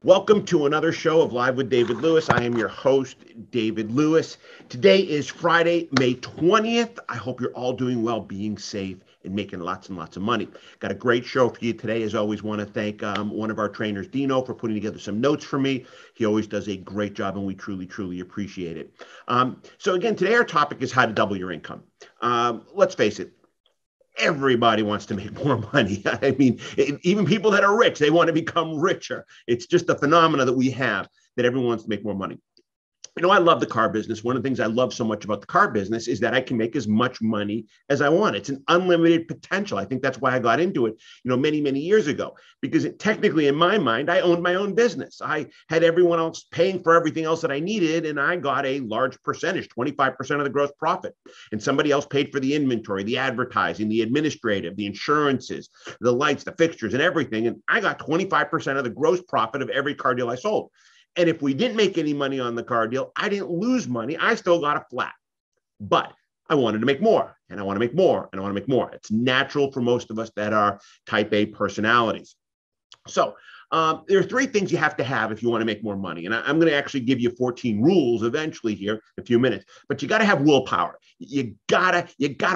Welcome to another show of Live with David Lewis. I am your host, David Lewis. Today is Friday, May 20th. I hope you're all doing well, being safe, and making lots and lots of money. Got a great show for you today. As always, want to thank one of our trainers, Dino, for putting together some notes for me. He always does a great job, and we truly, truly appreciate it. So again, today our topic is how to double your income. Let's face it. Everybody wants to make more money. I mean, even people that are rich, they want to become richer. It's just a phenomena that we have that everyone wants to make more money. You know, I love the car business. One of the things I love so much about the car business is that I can make as much money as I want. It's an unlimited potential. I think that's why I got into it, many, many years ago, because technically in my mind, I owned my own business. I had everyone else paying for everything else that I needed, and I got a large percentage, 25% of the gross profit. And somebody else paid for the inventory, the advertising, the administrative, the insurances, the lights, the fixtures, and everything. And I got 25% of the gross profit of every car deal I sold. And if we didn't make any money on the car deal, I didn't lose money. I still got a flat. But I wanted to make more, and I want to make more, and I want to make more. It's natural for most of us that are type A personalities. So there are three things you have to have if you want to make more money. And I'm going to actually give you 14 rules eventually here in a few minutes. But you got to have willpower. You gotta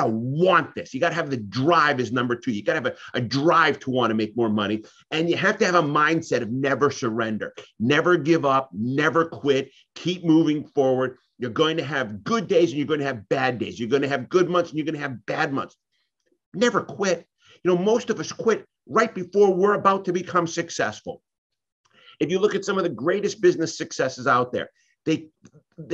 want this. You got to have the drive is number two. You got to have a drive to want to make more money. And you have to have a mindset of never surrender, never give up, never quit, keep moving forward. You're going to have good days and you're going to have bad days. You're going to have good months and you're going to have bad months. Never quit. Most of us quit right before we're about to become successful. If you look at some of the greatest business successes out there, they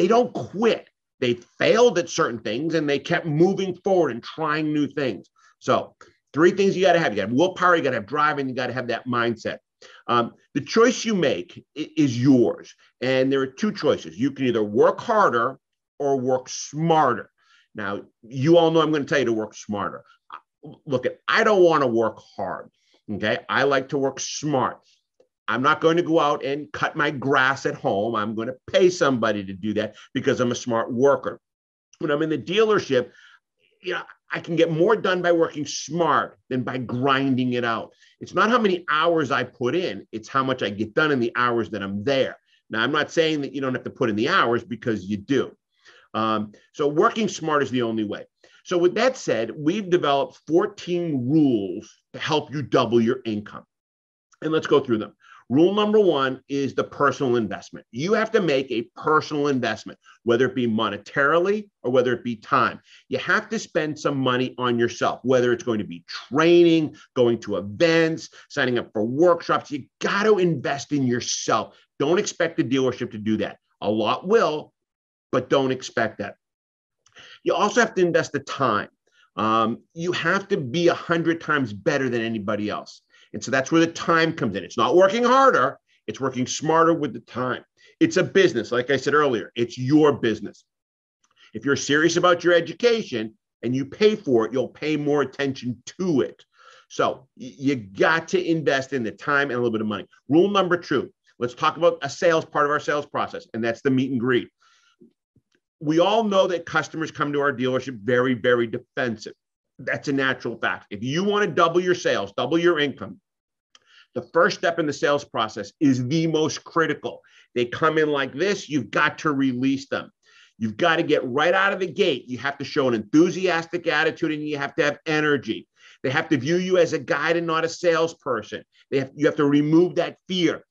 don't quit. They failed at certain things and they kept moving forward and trying new things. So three things you got to have. You got to have willpower, you got to have drive, and you got to have that mindset. The choice you make is yours. And there are two choices. You can either work harder or work smarter. Now, you all know I'm going to tell you to work smarter. Look, I don't want to work hard. Okay. I like to work smart. I'm not going to go out and cut my grass at home. I'm going to pay somebody to do that because I'm a smart worker. When I'm in the dealership, I can get more done by working smart than by grinding it out. It's not how many hours I put in, it's how much I get done in the hours that I'm there. Now, I'm not saying that you don't have to put in the hours, because you do. So working smart is the only way. So with that said, we've developed 14 rules to help you double your income. And let's go through them. Rule number one is the personal investment. You have to make a personal investment, whether it be monetarily or whether it be time. You have to spend some money on yourself, whether it's going to be training, going to events, signing up for workshops. You got to invest in yourself. Don't expect the dealership to do that. A lot will, but don't expect that. You also have to invest the time. You have to be 100 times better than anybody else. And so that's where the time comes in. It's not working harder. It's working smarter with the time. It's a business. Like I said earlier, it's your business. If you're serious about your education and you pay for it, you'll pay more attention to it. So you got to invest in the time and a little bit of money. Rule number two, let's talk about a sales part of our sales process, and that's the meet and greet. We all know that customers come to our dealership very, very defensive. That's a natural fact. If you want to double your sales, double your income, the first step in the sales process is the most critical. They come in like this, you've got to release them. You've got to get right out of the gate. You have to show an enthusiastic attitude and you have to have energy. They have to view you as a guide and not a salesperson. You have to remove that fear.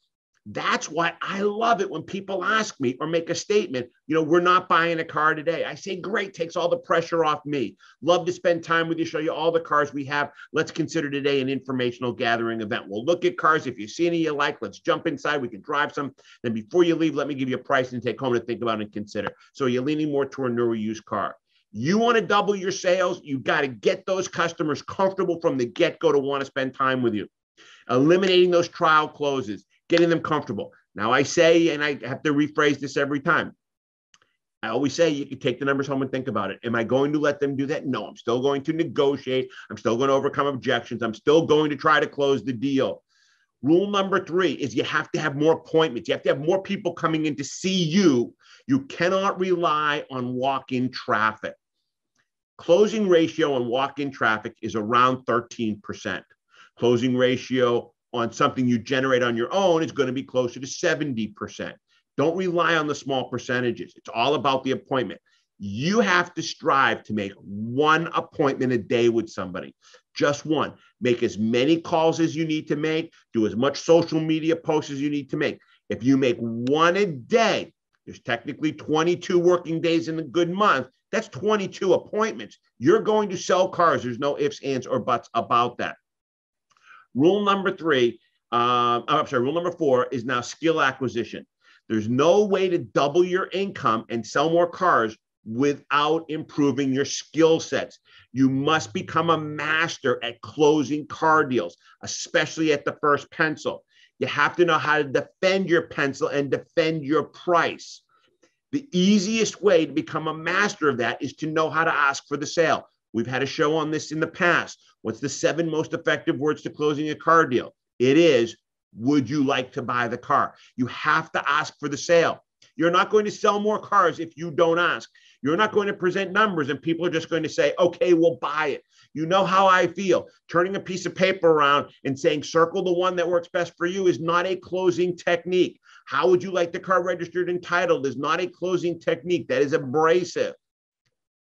That's why I love it when people ask me or make a statement, we're not buying a car today. I say, great, takes all the pressure off me. Love to spend time with you, show you all the cars we have. Let's consider today an informational gathering event. We'll look at cars. If you see any you like, let's jump inside. We can drive some. Then before you leave, let me give you a price and take home to think about and consider. So you're leaning more toward a newer used car. You want to double your sales, you got to get those customers comfortable from the get-go to want to spend time with you. Eliminating those trial closes, getting them comfortable. Now I say, and I have to rephrase this every time, I always say you can take the numbers home and think about it. Am I going to let them do that? No, I'm still going to negotiate. I'm still going to overcome objections. I'm still going to try to close the deal. Rule number three is you have to have more appointments. You have to have more people coming in to see you. You cannot rely on walk-in traffic. Closing ratio on walk-in traffic is around 13%. Closing ratio on something you generate on your own is going to be closer to 70%. Don't rely on the small percentages. It's all about the appointment. You have to strive to make one appointment a day with somebody, just one. Make as many calls as you need to make, do as much social media posts as you need to make. If you make one a day, there's technically 22 working days in a good month. That's 22 appointments. You're going to sell cars. There's no ifs, ands, or buts about that. Rule number four is now skill acquisition. There's no way to double your income and sell more cars without improving your skill sets. You must become a master at closing car deals, especially at the first pencil. You have to know how to defend your pencil and defend your price. The easiest way to become a master of that is to know how to ask for the sale. We've had a show on this in the past. What's the 7 most effective words to closing a car deal? It is, would you like to buy the car? You have to ask for the sale. You're not going to sell more cars if you don't ask. You're not going to present numbers and people are just going to say, okay, we'll buy it. You know how I feel. Turning a piece of paper around and saying, circle the one that works best for you is not a closing technique. How would you like the car registered and titled is not a closing technique. That is abrasive.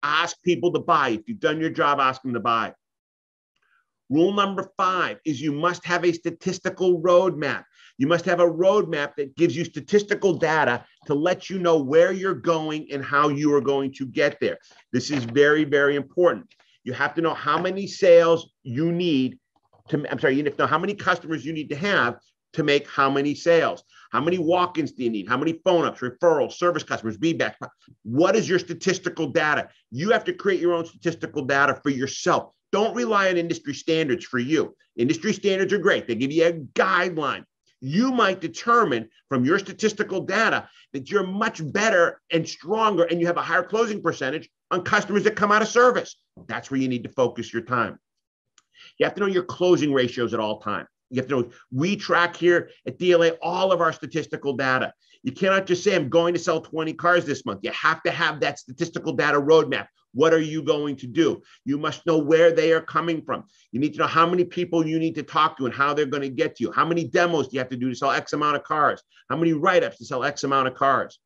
Ask people to buy. If you've done your job, ask them to buy. Rule number 5 is you must have a statistical roadmap. You must have a roadmap that gives you statistical data to let you know where you're going and how you are going to get there. This is very, very important. You have to know how many sales you need to, you have to know how many customers you need to have to make how many sales. How many walk-ins do you need? How many phone-ups, referrals, service customers, feedback? What is your statistical data? You have to create your own statistical data for yourself. Don't rely on industry standards for you. Industry standards are great. They give you a guideline. You might determine from your statistical data that you're much better and stronger and you have a higher closing percentage on customers that come out of service. That's where you need to focus your time. You have to know your closing ratios at all times. You have to know, we track here at DLA all of our statistical data. You cannot just say, I'm going to sell 20 cars this month. You have to have that statistical data roadmap. What are you going to do? You must know where they are coming from. You need to know how many people you need to talk to and how they're going to get to you. How many demos do you have to do to sell X amount of cars? How many write-ups to sell X amount of cars?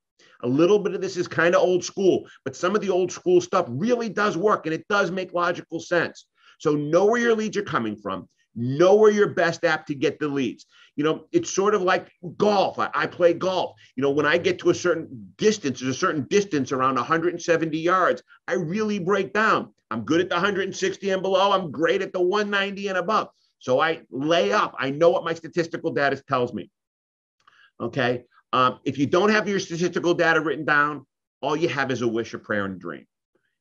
A little bit of this is kind of old school, but some of the old school stuff really does work and it does make logical sense. So know where your leads are coming from. Know where you're best apt to get the leads. You know, it's sort of like golf. I play golf. You know, when I get to a certain distance, there's a certain distance around 170 yards, I really break down. I'm good at the 160 and below. I'm great at the 190 and above. So I lay up. I know what my statistical data tells me. Okay. If you don't have your statistical data written down, all you have is a wish, a prayer, and a dream.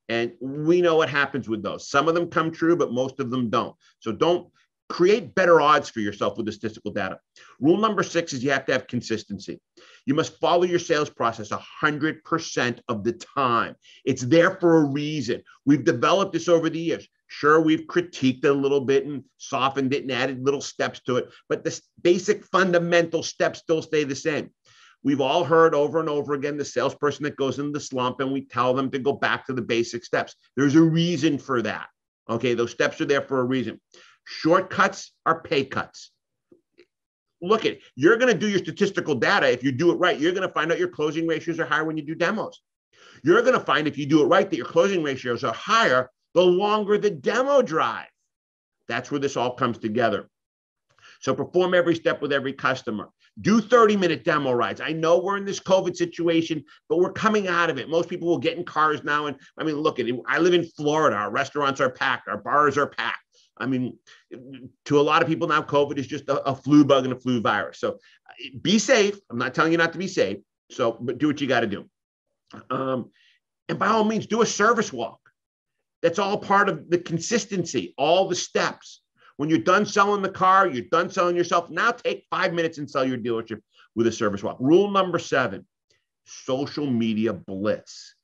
And we know what happens with those. Some of them come true, but most of them don't. So don't create better odds for yourself with the statistical data. Rule number 6 is you have to have consistency. You must follow your sales process 100% of the time. It's there for a reason. We've developed this over the years. Sure, we've critiqued it a little bit and softened it and added little steps to it, but the basic fundamental steps still stay the same. We've all heard over and over again the salesperson that goes into the slump and we tell them to go back to the basic steps. There's a reason for that. Okay, those steps are there for a reason. Shortcuts are pay cuts. Look at it. You're going to do your statistical data. If you do it right, you're going to find out your closing ratios are higher when you do demos. You're going to find if you do it right that your closing ratios are higher the longer the demo drive. That's where this all comes together. So perform every step with every customer. Do 30-minute demo rides. I know we're in this COVID situation, but we're coming out of it. Most people will get in cars now. And I mean, look at it. I live in Florida. Our restaurants are packed. Our bars are packed. I mean, to a lot of people now, COVID is just a flu bug and a flu virus. So be safe. I'm not telling you not to be safe. So, but do what you got to do. And by all means, do a service walk. That's all part of the consistency, all the steps. When you're done selling the car, you're done selling yourself. Now take 5 minutes and sell your dealership with a service walk. Rule number 7, social media blitz.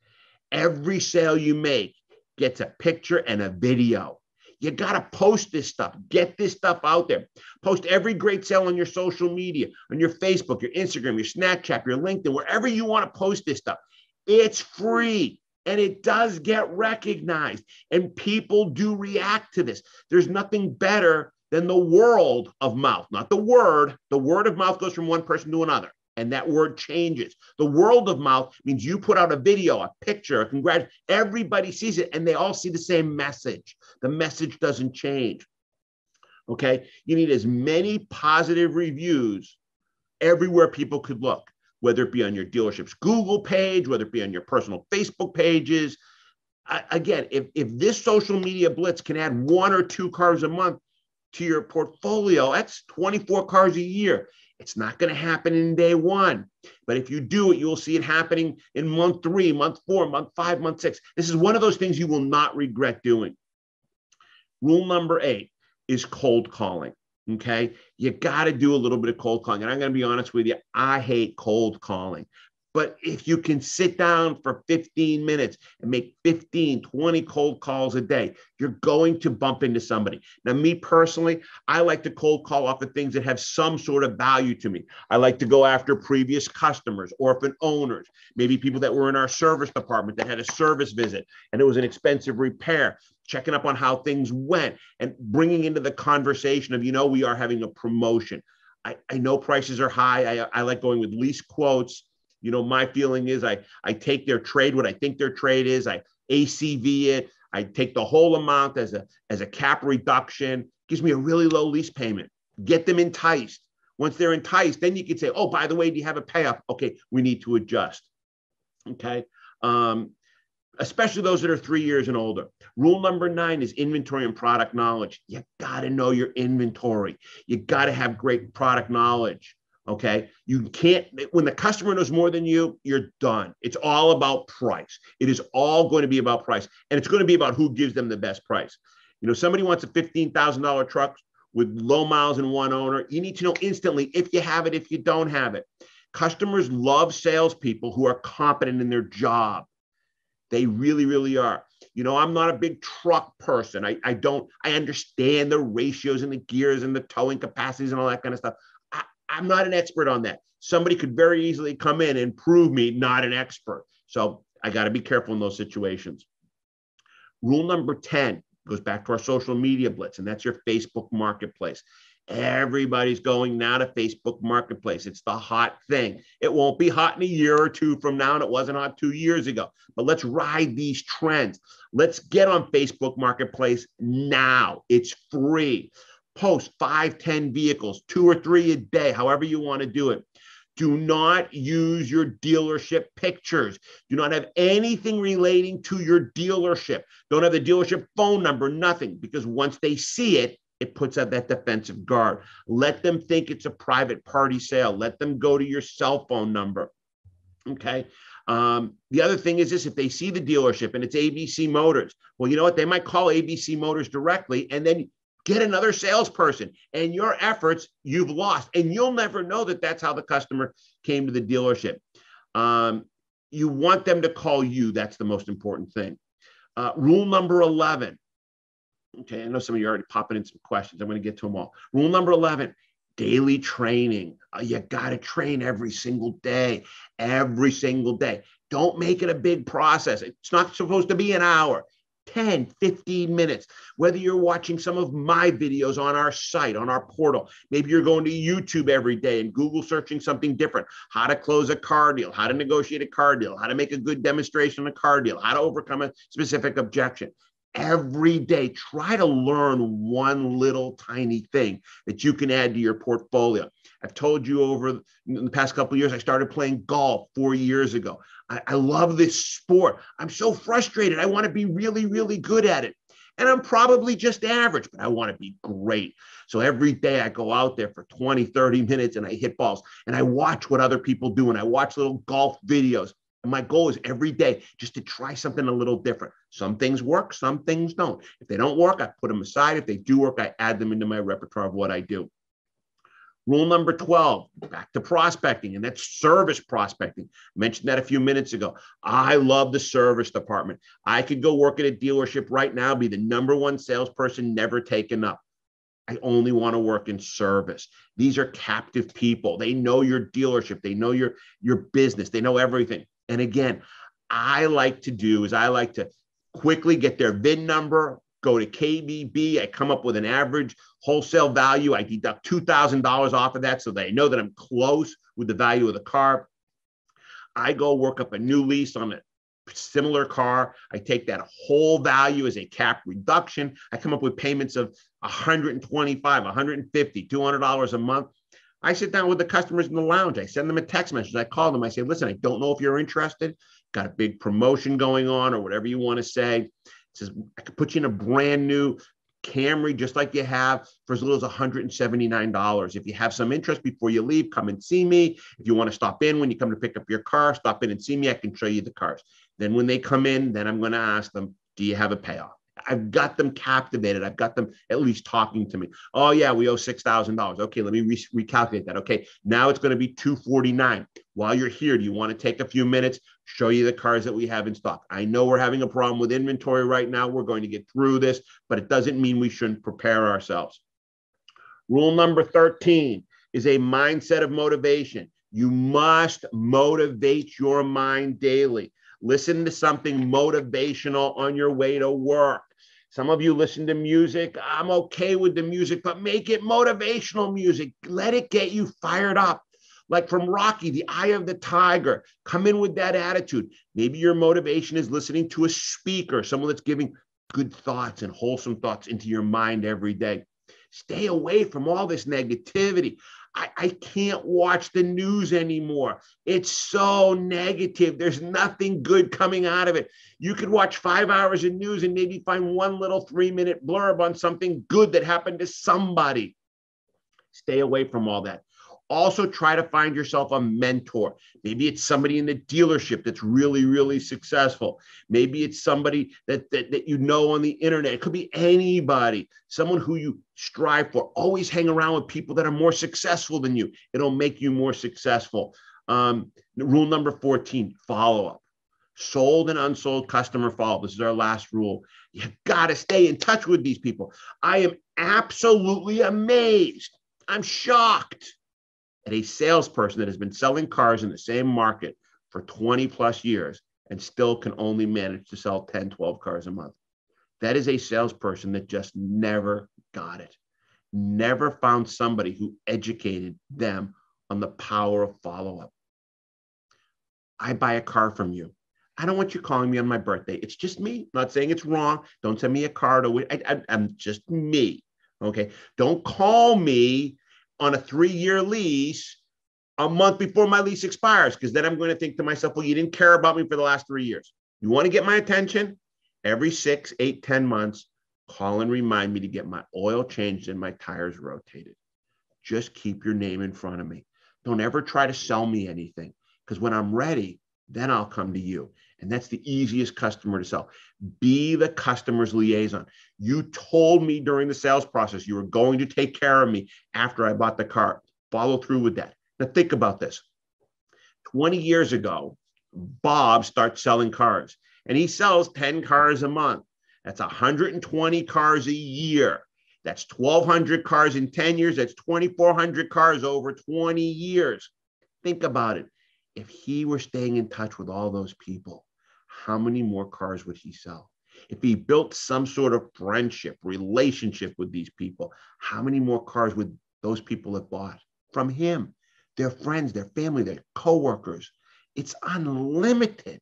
Every sale you make gets a picture and a video. You got to post this stuff. Get this stuff out there. Post every great sale on your social media, on your Facebook, your Instagram, your Snapchat, your LinkedIn, wherever you want to post this stuff. It's free and it does get recognized and people do react to this. There's nothing better then the world of mouth, not the word of mouth goes from one person to another. And that word changes. The world of mouth means you put out a video, a picture, a congratulations. Everybody sees it and they all see the same message. The message doesn't change. Okay. You need as many positive reviews everywhere people could look, whether it be on your dealership's Google page, whether it be on your personal Facebook pages. Again, if this social media blitz can add 1 or 2 cars a month to your portfolio, that's 24 cars a year. It's not going to happen in day 1. But if you do it, you'll see it happening in month 3, month 4, month 5, month 6. This is one of those things you will not regret doing. Rule number 8 is cold calling. Okay. You got to do a little bit of cold calling. And I'm going to be honest with you, I hate cold calling. But if you can sit down for 15 minutes and make 15, 20 cold calls a day, you're going to bump into somebody. Now, me personally, I like to cold call off of things that have some sort of value to me. I like to go after previous customers, orphan owners, maybe people that were in our service department that had a service visit and it was an expensive repair, checking up on how things went and bringing into the conversation of, we are having a promotion. I know prices are high. I like going with lease quotes. My feeling is I take their trade, what I think their trade is, I ACV it, I take the whole amount as a cap reduction, gives me a really low lease payment, get them enticed. Once they're enticed, then you can say, oh, by the way, do you have a payoff? Okay, we need to adjust. Okay. Especially those that are 3 years and older. Rule number 9 is inventory and product knowledge. You got to know your inventory. You got to have great product knowledge. Okay. You can't, when the customer knows more than you, you're done. It's all about price. It is all going to be about price. And it's going to be about who gives them the best price. Somebody wants a $15,000 truck with low miles and 1 owner. You need to know instantly if you have it, if you don't have it. Customers love salespeople who are competent in their job. They really, really are. I'm not a big truck person. I understand the ratios and the gears and the towing capacities and all that kind of stuff. I'm not an expert on that. Somebody could very easily come in and prove me not an expert. So I got to be careful in those situations. Rule number 10 goes back to our social media blitz, and that's your Facebook marketplace. Everybody's going now to Facebook marketplace. It's the hot thing. It won't be hot in a year or 2 from now, and it wasn't hot 2 years ago. But let's ride these trends. Let's get on Facebook marketplace now. It's free. Post 5, 10 vehicles, 2 or 3 a day, however you want to do it. Do not use your dealership pictures. Do not have anything relating to your dealership. Don't have the dealership phone number, nothing, because once they see it, it puts out that defensive guard. Let them think it's a private party sale. Let them go to your cell phone number. Okay. The other thing is this: if they see the dealership and it's ABC Motors, well, you know what? They might call ABC Motors directly and then get another salesperson, and your efforts you've lost, and you'll never know that that's how the customer came to the dealership. You want them to call you. That's the most important thing. Rule number 11. Okay, I know some of you are already popping in some questions. I'm going to get to them all. Rule number 11, daily training. You got to train every single day, every single day. Don't make it a big process. It's not supposed to be an hour. 10, 15 minutes, whether you're watching some of my videos on our site, on our portal, maybe you're going to YouTube every day and Google searching something different, how to close a car deal, how to negotiate a car deal, how to make a good demonstration on a car deal, how to overcome a specific objection. Every day, try to learn one little tiny thing that you can add to your portfolio. I've told you over the past couple of years, I started playing golf 4 years ago. I love this sport. I'm so frustrated. I want to be really, really good at it. And I'm probably just average, but I want to be great. So every day I go out there for 20, 30 minutes and I hit balls and I watch what other people do. And I watch little golf videos. And my goal is every day just to try something a little different. Some things work, some things don't. If they don't work, I put them aside. If they do work, I add them into my repertoire of what I do. Rule number 12, back to prospecting, and that's service prospecting. I mentioned that a few minutes ago. I love the service department. I could go work at a dealership right now, be the #1 salesperson never taken up. I only want to work in service. These are captive people. They know your dealership. They know your business. They know everything. And again, I like to quickly get their VIN number, go to KBB. I come up with an average wholesale value. I deduct $2,000 off of that so that I know that I'm close with the value of the car. I go work up a new lease on a similar car. I take that whole value as a cap reduction. I come up with payments of $125, $150, $200 a month. I sit down with the customers in the lounge. I send them a text message. I call them. I say, listen, I don't know if you're interested. Got a big promotion going on or whatever you want to say. It says, I could put you in a brand new Camry, just like you have, for as little as $179. If you have some interest before you leave, come and see me. If you want to stop in when you come to pick up your car, stop in and see me. I can show you the cars. Then when they come in, then I'm going to ask them, do you have a payoff? I've got them captivated. I've got them at least talking to me. Oh yeah, we owe $6,000. Okay, let me recalculate that. Okay, now it's going to be $249. While you're here, do you want to take a few minutes, show you the cars that we have in stock? I know we're having a problem with inventory right now. We're going to get through this, but it doesn't mean we shouldn't prepare ourselves. Rule number 13 is a mindset of motivation. You must motivate your mind daily. Listen to something motivational on your way to work. Some of you listen to music. I'm okay with the music, but make it motivational music. Let it get you fired up. Like from Rocky, the Eye of the Tiger. Come in with that attitude. Maybe your motivation is listening to a speaker, someone that's giving good thoughts and wholesome thoughts into your mind every day. Stay away from all this negativity. I can't watch the news anymore. It's so negative. There's nothing good coming out of it. You could watch 5 hours of news and maybe find one little 3-minute blurb on something good that happened to somebody. Stay away from all that. Also, try to find yourself a mentor. Maybe it's somebody in the dealership that's really, really successful. Maybe it's somebody that you know on the internet. It could be anybody, someone who you strive for. Always hang around with people that are more successful than you. It'll make you more successful. Rule number 14, follow-up. Sold and unsold customer follow-up. This is our last rule. You've got to stay in touch with these people. I am absolutely amazed. I'm shocked at a salesperson that has been selling cars in the same market for 20 plus years and still can only manage to sell 10, 12 cars a month. That is a salesperson that just never got it, never found somebody who educated them on the power of follow-up. I buy a car from you. I don't want you calling me on my birthday. It's just me. I'm not saying it's wrong. Don't send me a card. I'm just me. Okay. Don't call me on a 3-year lease a month before my lease expires, because then I'm going to think to myself, well, you didn't care about me for the last 3 years. You want to get my attention? Every 6, 8, 10 months, call and remind me to get my oil changed and my tires rotated. Just keep your name in front of me. Don't ever try to sell me anything, because when I'm ready, then I'll come to you. And that's the easiest customer to sell. Be the customer's liaison. You told me during the sales process you were going to take care of me after I bought the car. Follow through with that. Now think about this. 20 years ago, Bob starts selling cars, and he sells 10 cars a month. That's 120 cars a year. That's 1,200 cars in 10 years. That's 2,400 cars over 20 years. Think about it. If he were staying in touch with all those people, how many more cars would he sell? If he built some sort of friendship, relationship with these people, how many more cars would those people have bought from him? Their friends, their family, their coworkers. It's unlimited.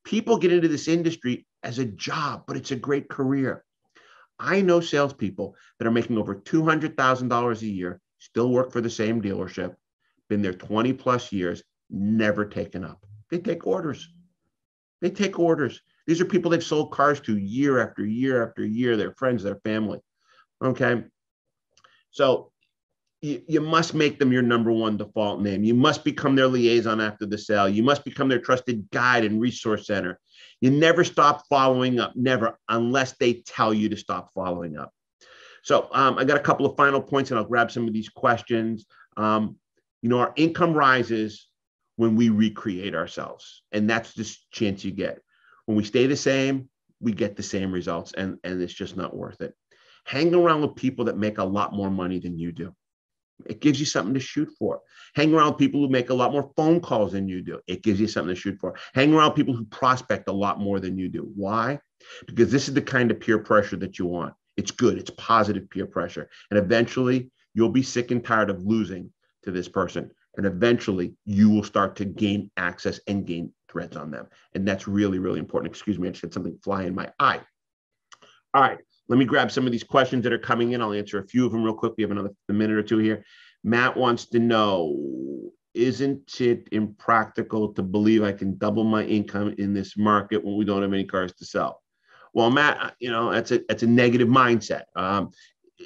People get into this industry as a job, but it's a great career. I know salespeople that are making over $200,000 a year, still work for the same dealership, been there 20 plus years, never taken up. They take orders. They take orders. These are people they've sold cars to year after year after year, their friends, their family. Okay. So you must make them your number one default name. You must become their liaison after the sale. You must become their trusted guide and resource center. You never stop following up, never, unless they tell you to stop following up. So I got a couple of final points and I'll grab some of these questions. Our income rises when we recreate ourselves. And that's the chance you get. When we stay the same, we get the same results, and it's just not worth it. Hang around with people that make a lot more money than you do. It gives you something to shoot for. Hang around people who make a lot more phone calls than you do. It gives you something to shoot for. Hang around people who prospect a lot more than you do. Why? because this is the kind of peer pressure that you want. It's good. It's positive peer pressure. And eventually you'll be sick and tired of losing to this person. And eventually you will start to gain access and gain threads on them. And that's really, really important. Excuse me, I just had something fly in my eye. All right, let me grab some of these questions that are coming in. I'll answer a few of them real quick. We have another minute or two here. Matt wants to know, isn't it impractical to believe I can double my income in this market when we don't have any cars to sell? Well, Matt, that's a negative mindset.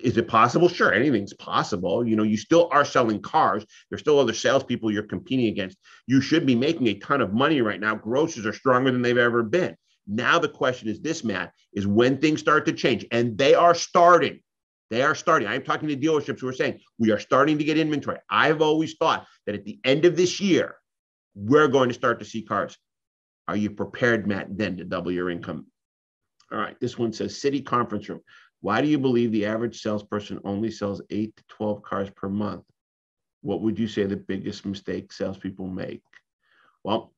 Is it possible? Sure, anything's possible. You still are selling cars. There's still other salespeople you're competing against. You should be making a ton of money right now. Grosses are stronger than they've ever been. Now the question is this, Matt, is when things start to change, and they are starting. They are starting. I'm talking to dealerships who are saying we are starting to get inventory. I've always thought that at the end of this year, we're going to start to see cars. Are you prepared, Matt, then to double your income? All right, this one says, City Conference Room. Why do you believe the average salesperson only sells 8 to 12 cars per month? What would you say the biggest mistake salespeople make? Well,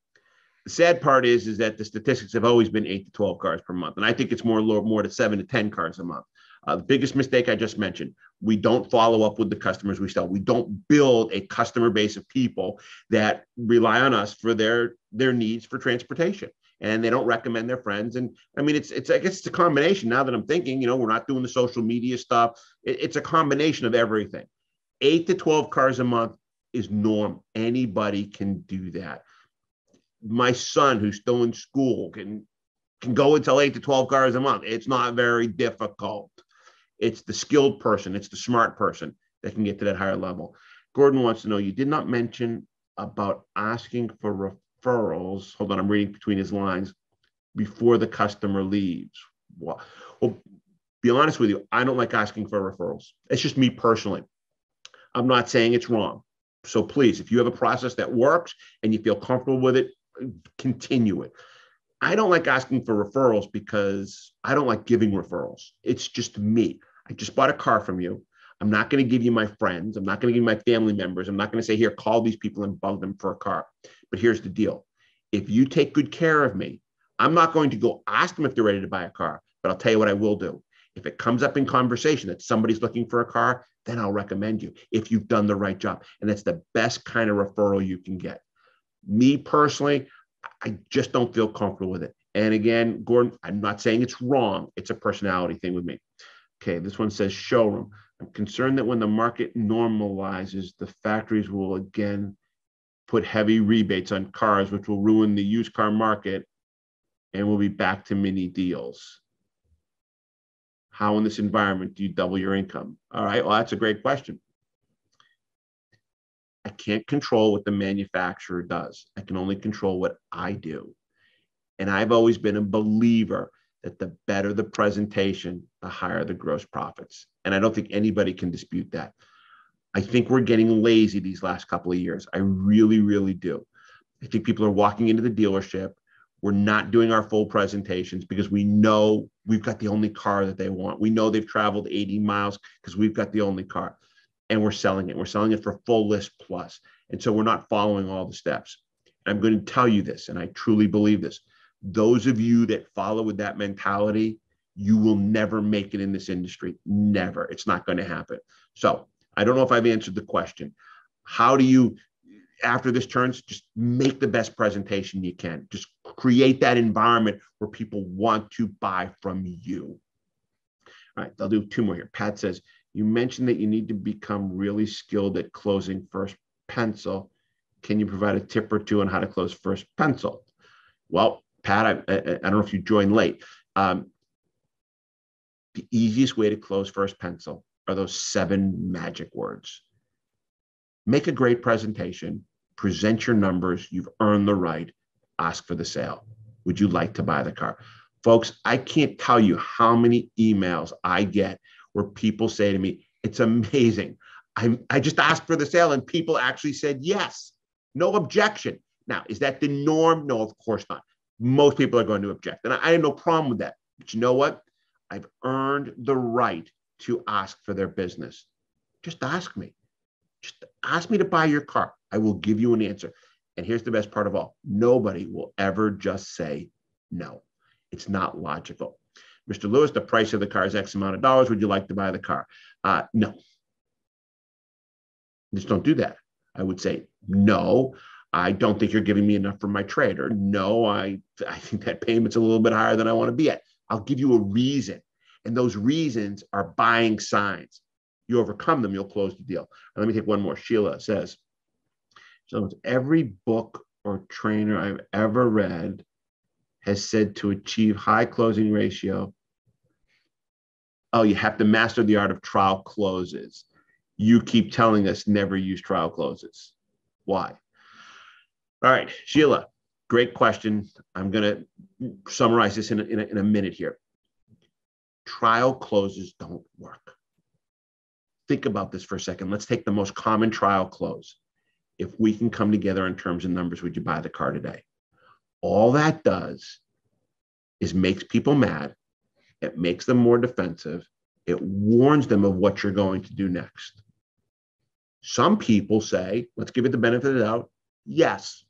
the sad part is that the statistics have always been 8 to 12 cars per month. And I think it's more to 7 to 10 cars a month. The biggest mistake I just mentioned, we don't follow up with the customers we sell. We don't build a customer base of people that rely on us for their needs for transportation. And they don't recommend their friends. And I mean, I guess it's a combination. Now that I'm thinking, we're not doing the social media stuff. It's a combination of everything. 8 to 12 cars a month is norm. Anybody can do that. My son, who's still in school, can go and sell 8 to 12 cars a month. It's not very difficult. It's the skilled person. It's the smart person that can get to that higher level. Gordon wants to know, you did not mention about asking for referrals. Hold on, I'm reading between his lines. Before the customer leaves. Well, be honest with you, I don't like asking for referrals. It's just me personally. I'm not saying it's wrong. So please, if you have a process that works and you feel comfortable with it, continue it. I don't like asking for referrals because I don't like giving referrals. It's just me. I just bought a car from you. I'm not going to give you my friends. I'm not going to give you my family members. I'm not going to say, here, call these people and bug them for a car. But here's the deal. If you take good care of me, I'm not going to go ask them if they're ready to buy a car, but I'll tell you what I will do. If it comes up in conversation that somebody's looking for a car, then I'll recommend you if you've done the right job. And that's the best kind of referral you can get. Me personally, I just don't feel comfortable with it. And again, Gordon, I'm not saying it's wrong. It's a personality thing with me. Okay, this one says showroom. I'm concerned that when the market normalizes, the factories will again put heavy rebates on cars, which will ruin the used car market, and we'll be back to mini deals. How in this environment do you double your income? All right, well, that's a great question. I can't control what the manufacturer does. I can only control what I do. And I've always been a believer that the better the presentation, the higher the gross profits. And I don't think anybody can dispute that. I think we're getting lazy these last couple of years. I really, really do. I think people are walking into the dealership. We're not doing our full presentations because we know we've got the only car that they want. We know they've traveled 80 miles because we've got the only car. And we're selling it. We're selling it for full list plus. And so we're not following all the steps. I'm going to tell you this, and I truly believe this. Those of you that follow with that mentality, you will never make it in this industry. Never. It's not going to happen. So I don't know if I've answered the question. How do you, after this turns, just make the best presentation you can. Just create that environment where people want to buy from you. All right, I'll do 2 more here. Pat says, you mentioned that you need to become really skilled at closing first pencil. Can you provide a tip or two on how to close first pencil? Well, Pat, I don't know if you joined late. The easiest way to close first pencil are those 7 magic words. Make a great presentation, present your numbers, you've earned the right, ask for the sale. Would you like to buy the car? Folks, I can't tell you how many emails I get where people say to me, it's amazing. I just asked for the sale and people actually said yes. No objection. Now, is that the norm? No, of course not. Most people are going to object. And I have no problem with that. But you know what? I've earned the right to ask for their business. Just ask me. Just ask me to buy your car. I will give you an answer. And here's the best part of all. Nobody will ever just say no. It's not logical. Mr. Lewis, the price of the car is X amount of dollars. Would you like to buy the car? No. Just don't do that. I would say, no, I don't think you're giving me enough for my trade. Or no, I think that payment's a little bit higher than I want to be at. I'll give you a reason. And those reasons are buying signs. You overcome them, you'll close the deal. And let me take one more. Sheila says, so every book or trainer I've ever read has said to achieve high closing ratio, oh, you have to master the art of trial closes. You keep telling us never use trial closes. Why? All right, Sheila, great question. I'm going to summarize this in a minute here. Trial closes don't work. Think about this for a second. Let's take the most common trial close. If we can come together in terms and numbers, would you buy the car today? All that does is makes people mad. It makes them more defensive. It warns them of what you're going to do next. Some people say, let's give it the benefit of the doubt. Yes.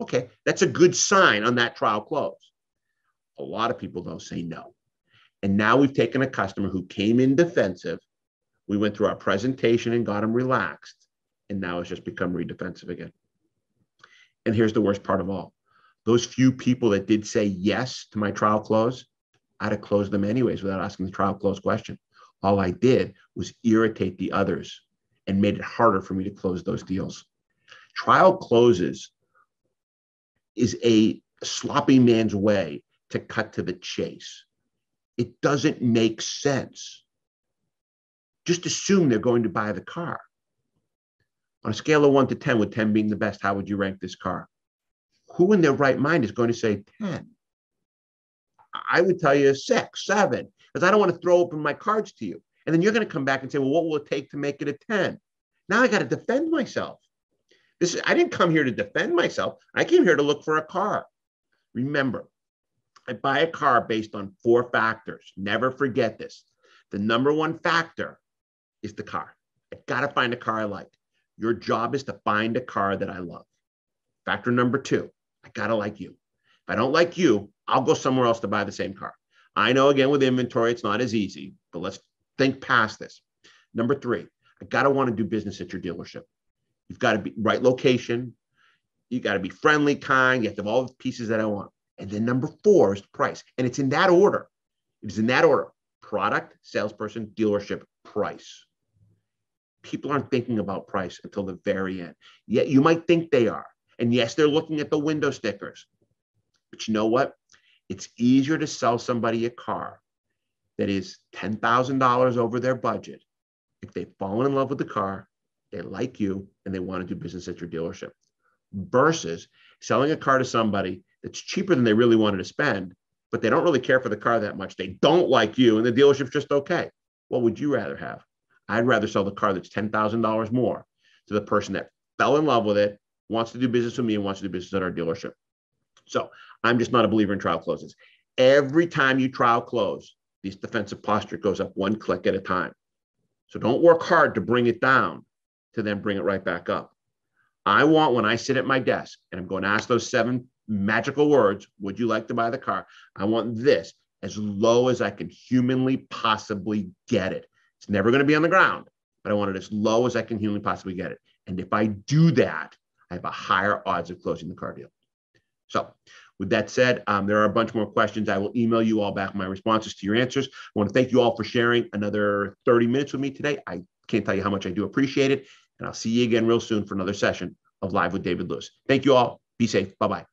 Okay, that's a good sign on that trial close. A lot of people, though, say no. And now we've taken a customer who came in defensive. We went through our presentation and got him relaxed. And now it's just become redefensive again. And here's the worst part of all. Those few people that did say yes to my trial close, I'd have closed them anyways without asking the trial close question. All I did was irritate the others and made it harder for me to close those deals. Trial closes is a sloppy man's way to cut to the chase. It doesn't make sense. Just assume they're going to buy the car. On a scale of 1 to 10, with 10 being the best, how would you rank this car? Who in their right mind is going to say 10? I would tell you 6, 7, because I don't want to throw open my cards to you. And then you're going to come back and say, well, what will it take to make it a 10? Now I got to defend myself. I didn't come here to defend myself. I came here to look for a car. Remember, I buy a car based on 4 factors. Never forget this. The number 1 factor is the car. I got to find a car I like. Your job is to find a car that I love. Factor number 2, I got to like you. If I don't like you, I'll go somewhere else to buy the same car. I know, again, with inventory, it's not as easy, but let's think past this. Number 3, I got to want to do business at your dealership. You've got to be right location. You got to be friendly, kind. You have to have all the pieces that I want. And then number 4 is price. And it's in that order. It is in that order. Product, salesperson, dealership, price. People aren't thinking about price until the very end. Yet you might think they are. And yes, they're looking at the window stickers. But you know what? It's easier to sell somebody a car that is $10,000 over their budget if they've fallen in love with the car, they like you, and they want to do business at your dealership, versus selling a car to somebody that's cheaper than they really wanted to spend, but they don't really care for the car that much. They don't like you, and the dealership's just okay. What would you rather have? I'd rather sell the car that's $10,000 more to the person that fell in love with it, wants to do business with me, and wants to do business at our dealership. So I'm just not a believer in trial closes. Every time you trial close, this defensive posture goes up 1 click at a time. So don't work hard to bring it down to then bring it right back up. I want, when I sit at my desk and I'm going to ask those 7 magical words, would you like to buy the car? I want this as low as I can humanly possibly get it. It's never going to be on the ground, but I want it as low as I can humanly possibly get it. And if I do that, I have a higher odds of closing the car deal. So with that said, there are a bunch more questions. I will email you all back my responses to your answers. I want to thank you all for sharing another 30 minutes with me today. I can't tell you how much I do appreciate it. And I'll see you again real soon for another session of Live with David Lewis. Thank you all. Be safe. Bye-bye.